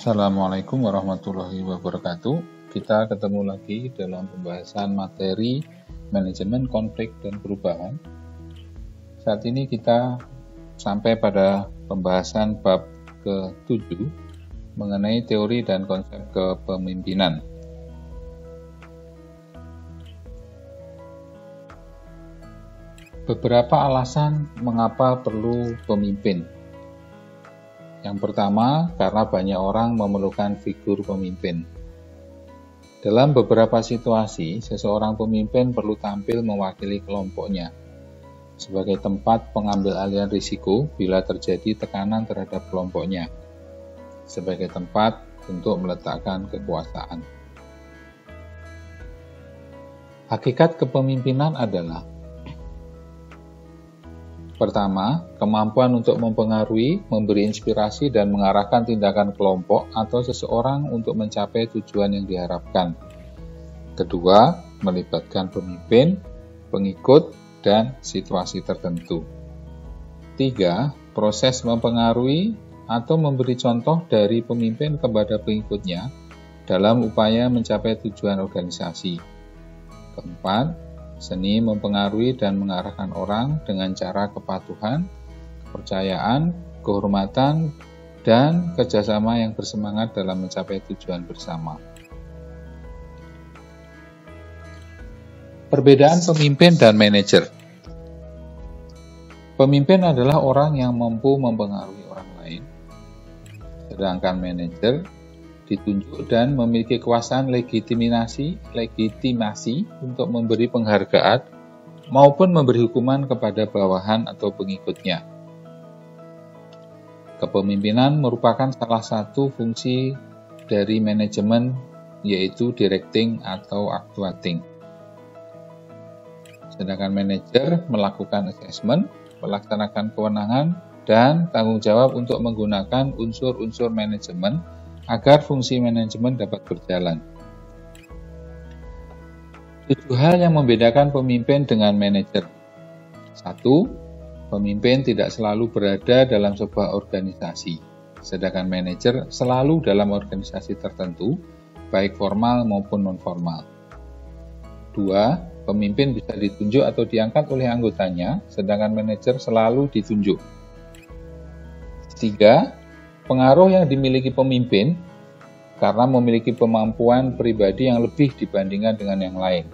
Assalamualaikum warahmatullahi wabarakatuh. Kita ketemu lagi dalam pembahasan materi manajemen konflik dan perubahan. Saat ini kita sampai pada pembahasan bab ke-7 mengenai teori dan konsep kepemimpinan. Beberapa alasan mengapa perlu pemimpin. Yang pertama, karena banyak orang memerlukan figur pemimpin. Dalam beberapa situasi, seseorang pemimpin perlu tampil mewakili kelompoknya sebagai tempat pengambil alihan risiko bila terjadi tekanan terhadap kelompoknya, sebagai tempat untuk meletakkan kekuasaan. Hakikat kepemimpinan adalah: pertama, kemampuan untuk mempengaruhi, memberi inspirasi, dan mengarahkan tindakan kelompok atau seseorang untuk mencapai tujuan yang diharapkan. Kedua, melibatkan pemimpin, pengikut, dan situasi tertentu. Tiga, proses mempengaruhi atau memberi contoh dari pemimpin kepada pengikutnya dalam upaya mencapai tujuan organisasi. Keempat, seni mempengaruhi dan mengarahkan orang dengan cara kepatuhan, kepercayaan, kehormatan, dan kerjasama yang bersemangat dalam mencapai tujuan bersama. Perbedaan pemimpin dan manajer. Pemimpin adalah orang yang mampu mempengaruhi orang lain, sedangkan manajer ditunjuk dan memiliki kekuasaan legitimasi untuk memberi penghargaan maupun memberi hukuman kepada bawahan atau pengikutnya. Kepemimpinan merupakan salah satu fungsi dari manajemen, yaitu directing atau actuating. Sedangkan manajer melakukan assessment, melaksanakan kewenangan, dan tanggung jawab untuk menggunakan unsur-unsur manajemen agar fungsi manajemen dapat berjalan. 7 hal yang membedakan pemimpin dengan manajer. 1. Pemimpin tidak selalu berada dalam sebuah organisasi, sedangkan manajer selalu dalam organisasi tertentu, baik formal maupun non-formal. 2. Pemimpin bisa ditunjuk atau diangkat oleh anggotanya, sedangkan manajer selalu ditunjuk. 3. Pengaruh yang dimiliki pemimpin karena memiliki kemampuan pribadi yang lebih dibandingkan dengan yang lain.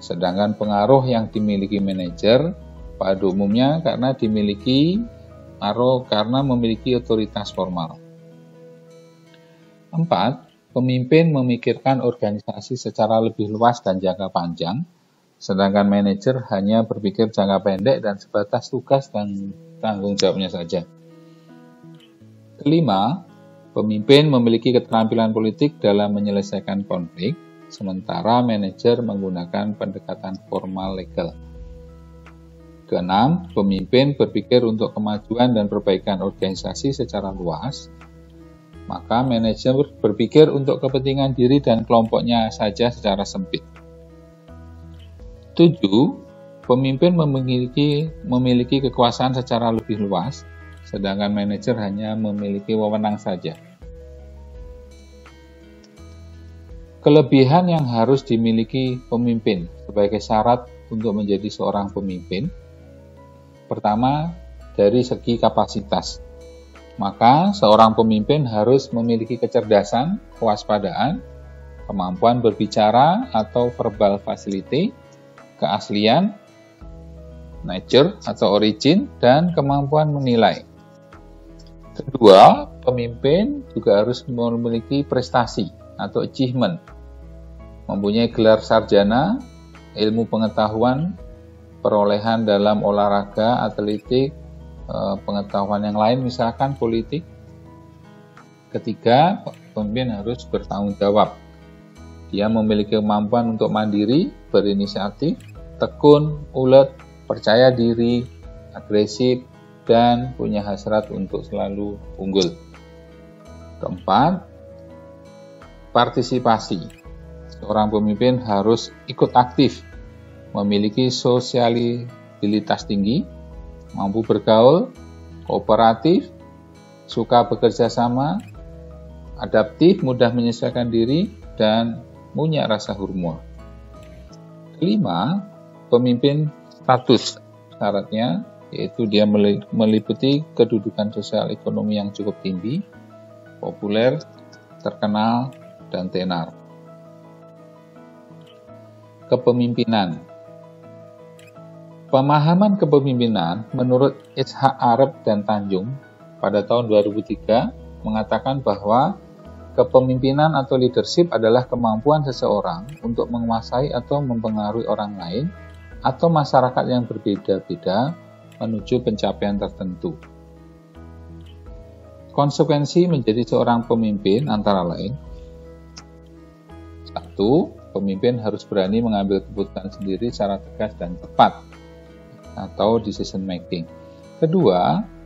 Sedangkan pengaruh yang dimiliki manajer pada umumnya karena memiliki otoritas formal. 4. Pemimpin memikirkan organisasi secara lebih luas dan jangka panjang, sedangkan manajer hanya berpikir jangka pendek dan sebatas tugas dan tanggung jawabnya saja. 5. Pemimpin memiliki keterampilan politik dalam menyelesaikan konflik, sementara manajer menggunakan pendekatan formal legal. 6. Pemimpin berpikir untuk kemajuan dan perbaikan organisasi secara luas, maka manajer berpikir untuk kepentingan diri dan kelompoknya saja secara sempit. 7. Pemimpin memiliki kekuasaan secara lebih luas, sedangkan manajer hanya memiliki wewenang saja. Kelebihan yang harus dimiliki pemimpin sebagai syarat untuk menjadi seorang pemimpin. Pertama, dari segi kapasitas. Maka, seorang pemimpin harus memiliki kecerdasan, kewaspadaan, kemampuan berbicara atau verbal facility, keaslian, nature atau origin, dan kemampuan menilai. Kedua, pemimpin juga harus memiliki prestasi atau achievement, mempunyai gelar sarjana, ilmu pengetahuan, perolehan dalam olahraga, atletik, pengetahuan yang lain misalkan politik. Ketiga, pemimpin harus bertanggung jawab. Dia memiliki kemampuan untuk mandiri, berinisiatif, tekun, ulet, percaya diri, agresif, dan punya hasrat untuk selalu unggul. Keempat, partisipasi. Seorang pemimpin harus ikut aktif, memiliki sosialitas tinggi, mampu bergaul, kooperatif, suka bekerja sama, adaptif, mudah menyesuaikan diri, dan punya rasa hormat. Kelima, pemimpin status. Syaratnya yaitu dia meliputi kedudukan sosial ekonomi yang cukup tinggi, populer, terkenal, dan tenar. Kepemimpinan. Pemahaman kepemimpinan menurut H. Arab dan Tanjung pada tahun 2003 mengatakan bahwa kepemimpinan atau leadership adalah kemampuan seseorang untuk menguasai atau mempengaruhi orang lain atau masyarakat yang berbeda-beda menuju pencapaian tertentu. Konsekuensi menjadi seorang pemimpin antara lain: 1. Pemimpin harus berani mengambil keputusan sendiri secara tegas dan tepat atau decision making. 2.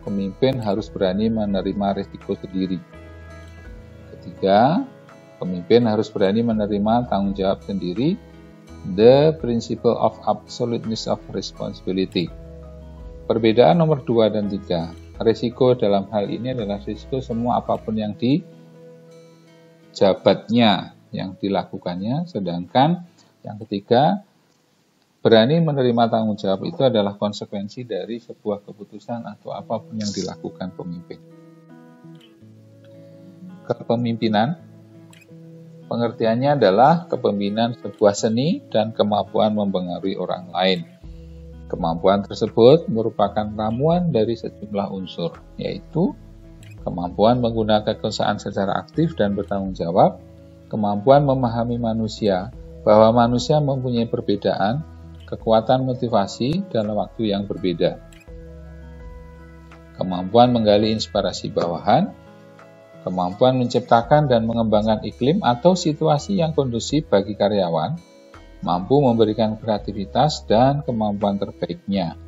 Pemimpin harus berani menerima risiko sendiri. 3. Pemimpin harus berani menerima tanggung jawab sendiri, the principle of absoluteness of responsibility. Perbedaan nomor 2 dan 3. Risiko dalam hal ini adalah risiko semua apapun yang dijabatnya, yang dilakukannya, sedangkan yang ketiga, berani menerima tanggung jawab itu adalah konsekuensi dari sebuah keputusan atau apapun yang dilakukan pemimpin. Kepemimpinan, pengertiannya adalah kepemimpinan sebuah seni dan kemampuan mempengaruhi orang lain. Kemampuan tersebut merupakan ramuan dari sejumlah unsur, yaitu kemampuan menggunakan kekuasaan secara aktif dan bertanggung jawab, kemampuan memahami manusia, bahwa manusia mempunyai perbedaan, kekuatan motivasi dalam waktu yang berbeda, kemampuan menggali inspirasi bawahan, kemampuan menciptakan dan mengembangkan iklim atau situasi yang kondusif bagi karyawan, mampu memberikan kreativitas dan kemampuan terbaiknya.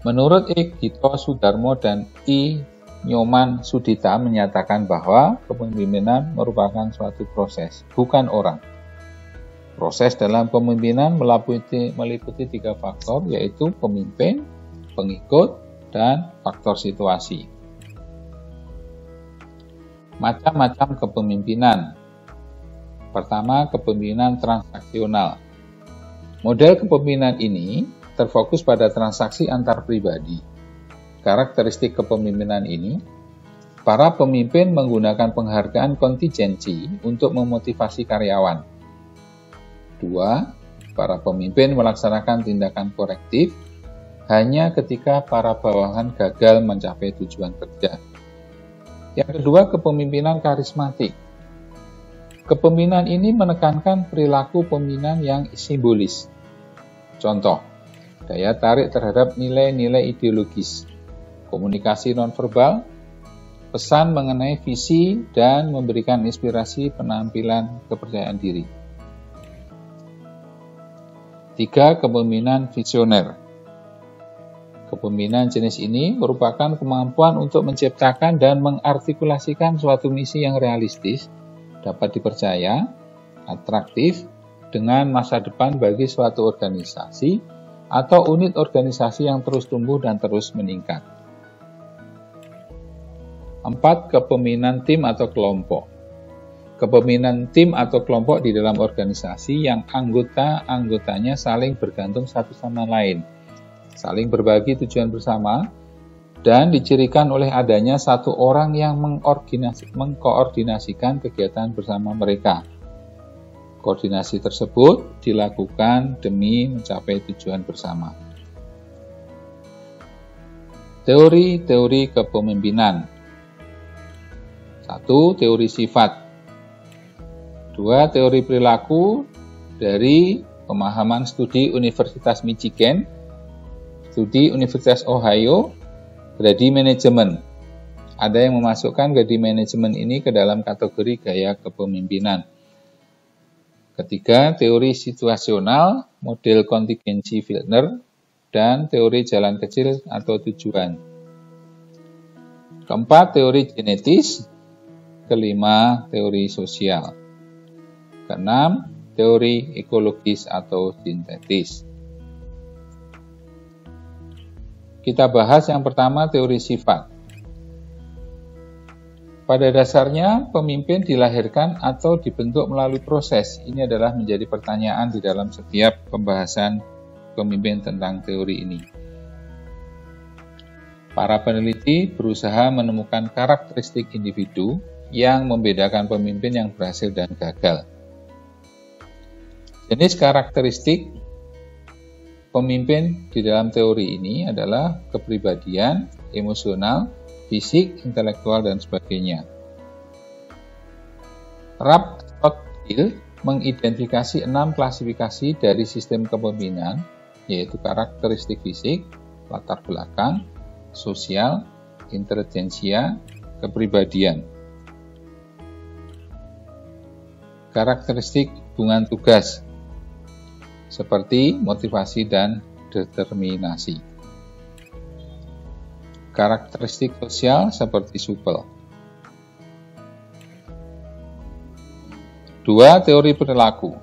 Menurut I. Gito Sudarmo dan I. Nyoman Sudita menyatakan bahwa kepemimpinan merupakan suatu proses, bukan orang. Proses dalam kepemimpinan meliputi 3 faktor, yaitu pemimpin, pengikut, dan faktor situasi. Macam-macam kepemimpinan. Pertama, kepemimpinan transaksional. Model kepemimpinan ini terfokus pada transaksi antar pribadi. Karakteristik kepemimpinan ini, para pemimpin menggunakan penghargaan kontingensi untuk memotivasi karyawan. 2. Para pemimpin melaksanakan tindakan korektif hanya ketika para bawahan gagal mencapai tujuan kerja. Yang kedua, kepemimpinan karismatik. Kepemimpinan ini menekankan perilaku pemimpinan yang simbolis. Contoh, daya tarik terhadap nilai-nilai ideologis, komunikasi nonverbal, pesan mengenai visi, dan memberikan inspirasi penampilan kepercayaan diri. 3. Kepemimpinan visioner. Kepemimpinan jenis ini merupakan kemampuan untuk menciptakan dan mengartikulasikan suatu misi yang realistis, dapat dipercaya, atraktif, dengan masa depan bagi suatu organisasi atau unit organisasi yang terus tumbuh dan terus meningkat. 4. Kepemimpinan tim atau kelompok. Kepemimpinan tim atau kelompok di dalam organisasi yang anggota-anggotanya saling bergantung satu sama lain, saling berbagi tujuan bersama, dan dicirikan oleh adanya satu orang yang mengkoordinasikan kegiatan bersama mereka. Koordinasi tersebut dilakukan demi mencapai tujuan bersama. Teori-teori kepemimpinan. 1. Teori sifat. 2. Teori perilaku dari pemahaman studi Universitas Michigan, studi Universitas Ohio, Grady Management. Ada yang memasukkan Grady Management ini ke dalam kategori gaya kepemimpinan. Ketiga, teori situasional, model kontingensi Filtner, dan teori jalan kecil atau tujuan. Keempat, teori genetis. Kelima, teori sosial. Keenam, teori ekologis atau sintetis. Kita bahas yang pertama, teori sifat. Pada dasarnya, pemimpin dilahirkan atau dibentuk melalui proses. Ini adalah menjadi pertanyaan di dalam setiap pembahasan pemimpin tentang teori ini. Para peneliti berusaha menemukan karakteristik individu yang membedakan pemimpin yang berhasil dan gagal. Jenis karakteristik pemimpin di dalam teori ini adalah kepribadian, emosional, fisik, intelektual, dan sebagainya. Rappt-Scott-Gill mengidentifikasi 6 klasifikasi dari sistem kepemimpinan, yaitu karakteristik fisik, latar belakang, sosial, intelijensia, kepribadian. Karakteristik hubungan tugas, seperti motivasi dan determinasi. Karakteristik sosial seperti supel. 2. Teori perilaku.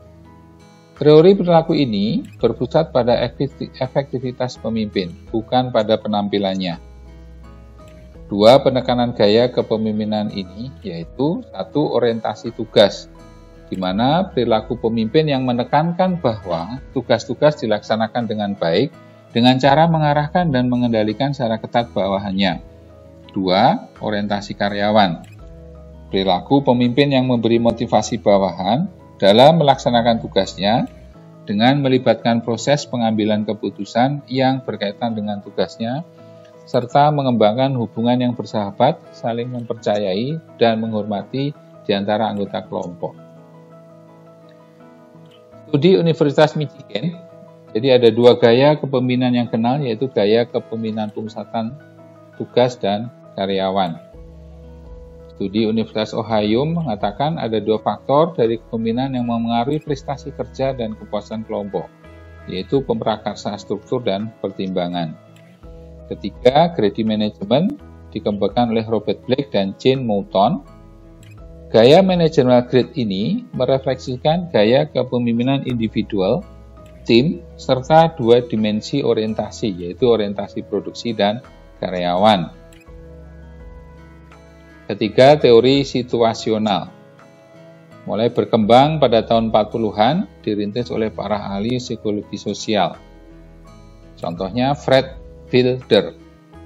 Teori perilaku ini berpusat pada efektivitas pemimpin, bukan pada penampilannya. 2. Penekanan gaya kepemimpinan ini yaitu 1. Orientasi tugas, di mana perilaku pemimpin yang menekankan bahwa tugas-tugas dilaksanakan dengan baik dengan cara mengarahkan dan mengendalikan secara ketat bawahannya. 2. Orientasi karyawan. Perilaku pemimpin yang memberi motivasi bawahan dalam melaksanakan tugasnya dengan melibatkan proses pengambilan keputusan yang berkaitan dengan tugasnya, serta mengembangkan hubungan yang bersahabat, saling mempercayai, dan menghormati di antara anggota kelompok. Studi Universitas Michigan, jadi ada 2 gaya kepemimpinan yang kenal, yaitu gaya kepemimpinan pemusatan tugas dan karyawan. Studi Universitas Ohio mengatakan ada 2 faktor dari kepemimpinan yang memengaruhi prestasi kerja dan kepuasan kelompok, yaitu pemrakarsa struktur dan pertimbangan. Ketiga, Grady Management dikembangkan oleh Robert Blake dan Jane Mouton. Gaya manajemenal grade ini merefleksikan gaya kepemimpinan individual, tim, serta 2 dimensi orientasi, yaitu orientasi produksi dan karyawan. Ketiga, teori situasional. Mulai berkembang pada tahun 40-an, dirintis oleh para ahli psikologi sosial. Contohnya Fred Wilder,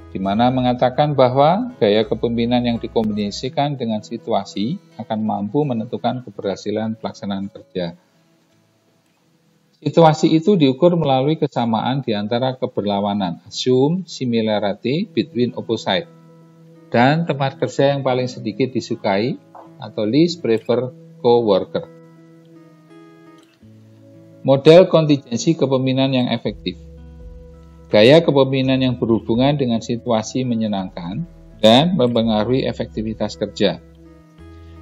di mana mengatakan bahwa gaya kepemimpinan yang dikombinasikan dengan situasi akan mampu menentukan keberhasilan pelaksanaan kerja. Situasi itu diukur melalui kesamaan di antara keberlawanan, assume similarity between opposites, dan tempat kerja yang paling sedikit disukai atau least preferred co-worker. Model kontingensi kepemimpinan yang efektif. Gaya kepemimpinan yang berhubungan dengan situasi menyenangkan dan mempengaruhi efektivitas kerja.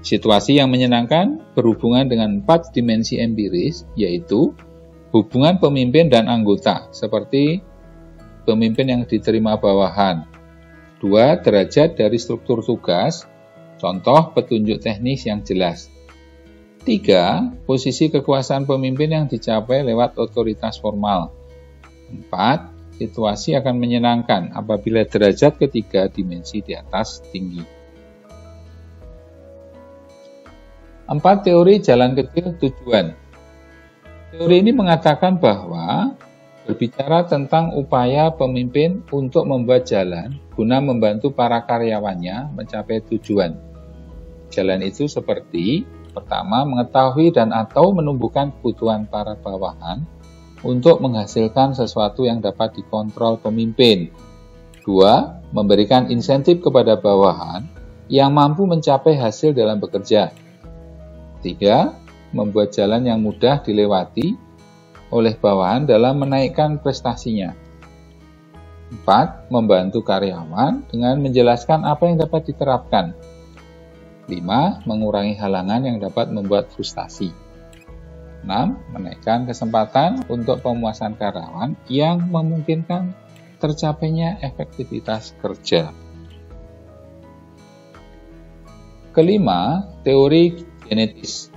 Situasi yang menyenangkan berhubungan dengan 4 dimensi empiris, yaitu hubungan pemimpin dan anggota, seperti pemimpin yang diterima bawahan. 2. Derajat dari struktur tugas, contoh petunjuk teknis yang jelas. 3. Posisi kekuasaan pemimpin yang dicapai lewat otoritas formal. 4. Situasi akan menyenangkan apabila derajat ketiga dimensi di atas tinggi. 4. Teori jalan kecil tujuan. Teori ini mengatakan bahwa berbicara tentang upaya pemimpin untuk membuat jalan guna membantu para karyawannya mencapai tujuan. Jalan itu seperti, pertama, mengetahui dan atau menumbuhkan kebutuhan para bawahan untuk menghasilkan sesuatu yang dapat dikontrol pemimpin. 2. Memberikan insentif kepada bawahan yang mampu mencapai hasil dalam bekerja. 3. Membuat jalan yang mudah dilewati oleh bawahan dalam menaikkan prestasinya. 4. Membantu karyawan dengan menjelaskan apa yang dapat diterapkan. 5. Mengurangi halangan yang dapat membuat frustasi. 6. Menaikkan kesempatan untuk pemuasan karyawan yang memungkinkan tercapainya efektivitas kerja. Kelima, teori genetis.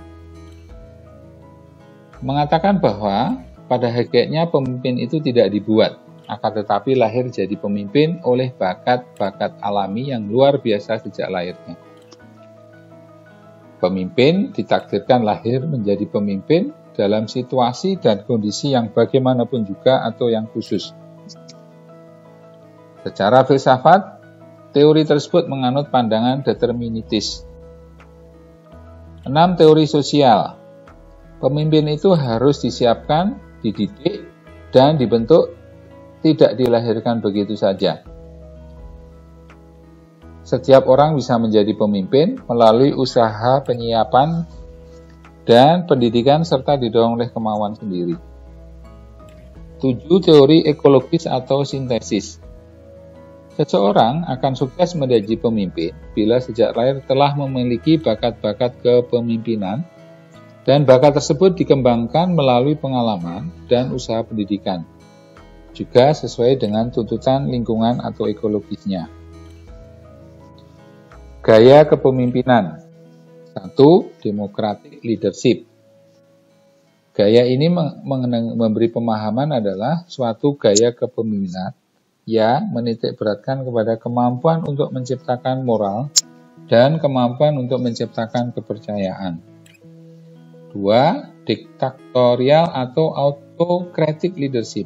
Mengatakan bahwa pada hakikatnya pemimpin itu tidak dibuat, akan tetapi lahir jadi pemimpin oleh bakat-bakat alami yang luar biasa sejak lahirnya. Pemimpin ditakdirkan lahir menjadi pemimpin dalam situasi dan kondisi yang bagaimanapun juga atau yang khusus. Secara filsafat, teori tersebut menganut pandangan deterministis. 6. Teori sosial. Pemimpin itu harus disiapkan, dididik, dan dibentuk, tidak dilahirkan begitu saja. Setiap orang bisa menjadi pemimpin melalui usaha penyiapan dan pendidikan serta didorong oleh kemauan sendiri. 7. Teori ekologis atau sintesis. Seseorang akan sukses menjadi pemimpin bila sejak lahir telah memiliki bakat-bakat kepemimpinan dan bakat tersebut dikembangkan melalui pengalaman dan usaha pendidikan, juga sesuai dengan tuntutan lingkungan atau ekologisnya. Gaya kepemimpinan. 1. Democratic leadership. Gaya ini memberi pemahaman adalah suatu gaya kepemimpinan yang menitikberatkan kepada kemampuan untuk menciptakan moral dan kemampuan untuk menciptakan kepercayaan. 2. Diktatorial atau autocratic leadership,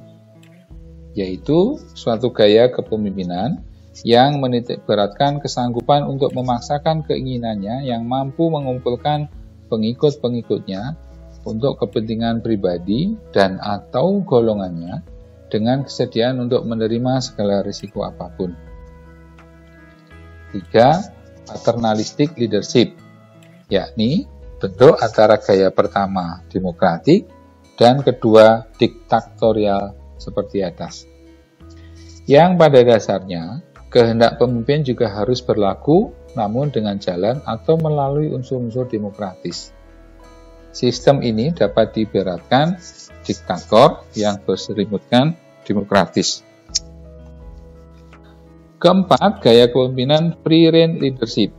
yaitu suatu gaya kepemimpinan yang menitikberatkan kesanggupan untuk memaksakan keinginannya yang mampu mengumpulkan pengikut-pengikutnya untuk kepentingan pribadi dan atau golongannya dengan kesediaan untuk menerima segala risiko apapun. 3. Paternalistic leadership, yakni bentuk antara gaya pertama demokratik dan kedua diktatorial seperti atas. Yang pada dasarnya, kehendak pemimpin juga harus berlaku namun dengan jalan atau melalui unsur-unsur demokratis. Sistem ini dapat diibaratkan diktator yang berselimutkan demokratis. Keempat, gaya kepemimpinan free rein leadership,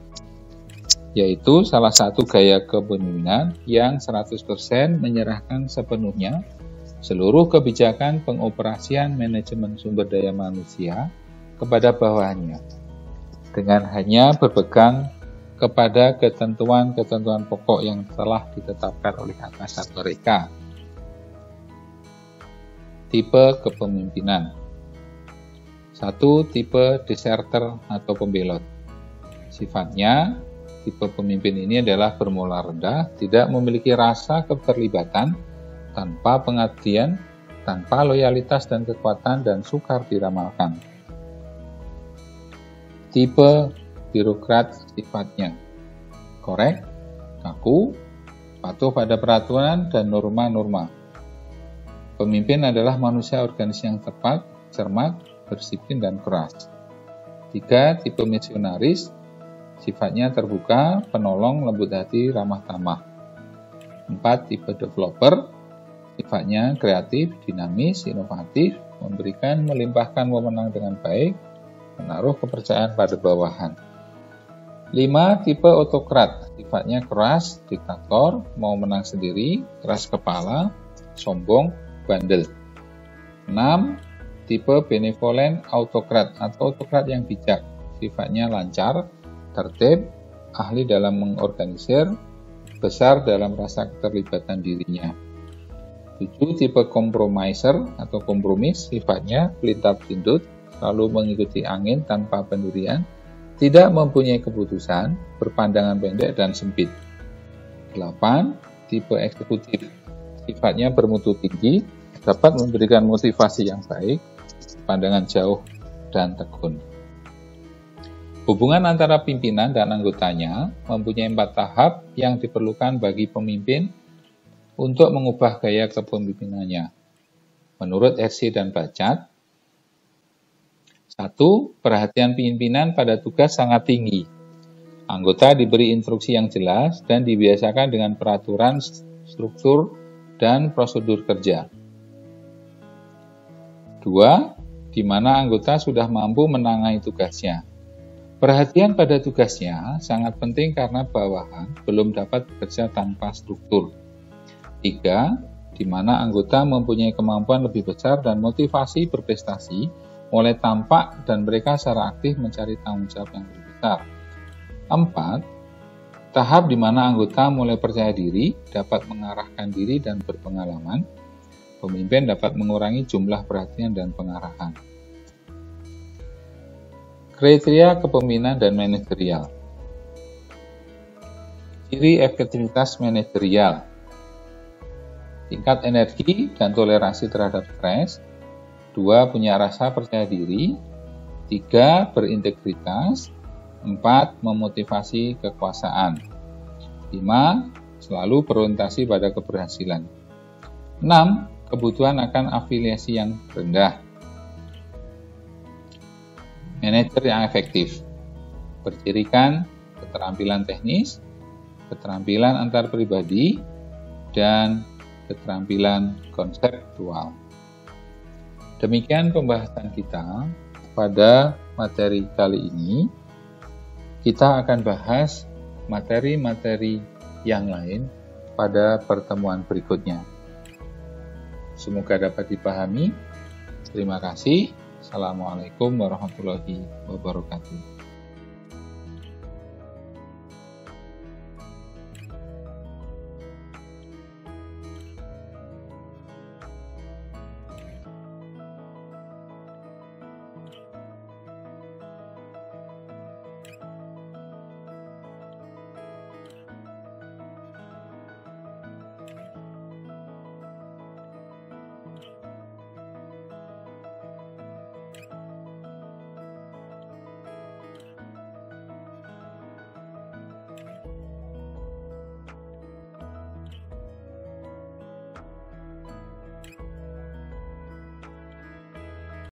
yaitu salah satu gaya kepemimpinan yang 100% menyerahkan sepenuhnya seluruh kebijakan pengoperasian manajemen sumber daya manusia kepada bawahannya, dengan hanya berpegang kepada ketentuan-ketentuan pokok yang telah ditetapkan oleh atasan mereka. Tipe kepemimpinan. 1. Tipe deserter atau pembelot. Sifatnya, tipe pemimpin ini adalah bermoral rendah, tidak memiliki rasa keterlibatan, tanpa pengabdian, tanpa loyalitas dan kekuatan, dan sukar diramalkan. Tipe birokrat sifatnya korek, kaku, patuh pada peraturan dan norma-norma. Pemimpin adalah manusia organisasi yang tepat, cermat, berdisiplin, dan keras. 3. Tipe misionaris, sifatnya terbuka, penolong, lembut hati, ramah tamah. 4. Tipe developer, sifatnya kreatif, dinamis, inovatif, memberikan melimpahkan wewenang dengan baik, menaruh kepercayaan pada bawahan. 5. Tipe autokrat, sifatnya keras, diktator, mau menang sendiri, keras kepala, sombong, bandel. 6. Tipe benevolent autokrat atau autokrat yang bijak, sifatnya lancar, tertib, ahli dalam mengorganisir, besar dalam rasa keterlibatan dirinya. 7. Tipe compromiser atau kompromis, sifatnya pelintat-pelintut, selalu mengikuti angin tanpa pendirian, tidak mempunyai keputusan, berpandangan pendek dan sempit. 8. Tipe eksekutif, sifatnya bermutu tinggi, dapat memberikan motivasi yang baik, pandangan jauh dan tekun. Hubungan antara pimpinan dan anggotanya mempunyai 4 tahap yang diperlukan bagi pemimpin untuk mengubah gaya kepemimpinannya. Menurut RC dan Bacat, 1. Perhatian pimpinan pada tugas sangat tinggi. Anggota diberi instruksi yang jelas dan dibiasakan dengan peraturan, struktur, dan prosedur kerja. 2. Di mana anggota sudah mampu menangani tugasnya. Perhatian pada tugasnya sangat penting karena bawahan belum dapat bekerja tanpa struktur. 3. Di mana anggota mempunyai kemampuan lebih besar dan motivasi berprestasi mulai tampak dan mereka secara aktif mencari tanggung jawab yang lebih besar. 4. Tahap di mana anggota mulai percaya diri, dapat mengarahkan diri dan berpengalaman. Pemimpin dapat mengurangi jumlah perhatian dan pengarahan. Kriteria kepemimpinan dan manajerial. Ciri efektivitas manajerial. Tingkat energi dan toleransi terhadap stres. 2. Punya rasa percaya diri. 3. Berintegritas. 4. Memotivasi kekuasaan. 5. Selalu berorientasi pada keberhasilan. 6. Kebutuhan akan afiliasi yang rendah. Manajer yang efektif bercirikan keterampilan teknis, keterampilan antar pribadi, dan keterampilan konseptual. Demikian pembahasan kita pada materi kali ini. Kita akan bahas materi-materi yang lain pada pertemuan berikutnya. Semoga dapat dipahami. Terima kasih. Assalamualaikum warahmatullahi wabarakatuh.